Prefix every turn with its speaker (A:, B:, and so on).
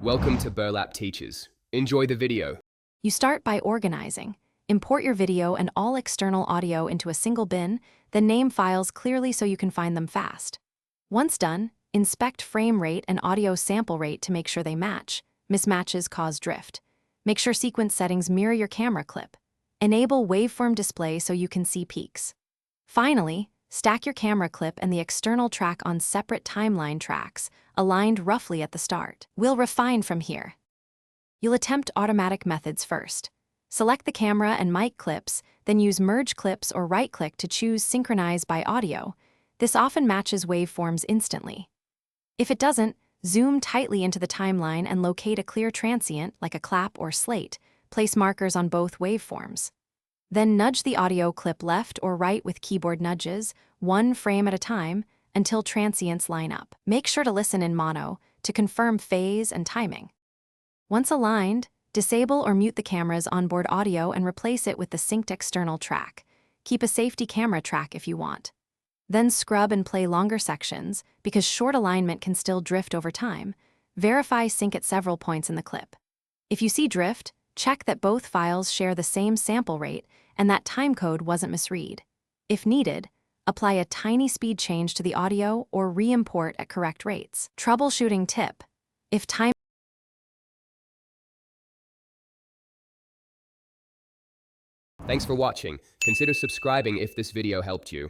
A: Welcome to Burlap Teachers. Enjoy the video.
B: You start by organizing. Import your video and all external audio into a single bin, then name files clearly so you can find them fast. Once done, inspect frame rate and audio sample rate to make sure they match. Mismatches cause drift. Make sure sequence settings mirror your camera clip. Enable waveform display so you can see peaks. Finally, stack your camera clip and the external track on separate timeline tracks, aligned roughly at the start. We'll refine from here. You'll attempt automatic methods first. Select the camera and mic clips, then use Merge Clips or right-click to choose Synchronize by Audio. This often matches waveforms instantly. If it doesn't, zoom tightly into the timeline and locate a clear transient, like a clap or slate. Place markers on both waveforms. Then nudge the audio clip left or right with keyboard nudges, one frame at a time, until transients line up. Make sure to listen in mono to confirm phase and timing. Once aligned, disable or mute the camera's onboard audio and replace it with the synced external track. Keep a safety camera track if you want. Then scrub and play longer sections, because short alignment can still drift over time. Verify sync at several points in the clip. If you see drift, check that both files share the same sample rate and that timecode wasn't misread. If needed, apply a tiny speed change to the audio or re-import at correct rates. Troubleshooting tip: if time
A: Thanks for watching. Consider subscribing if this video helped you.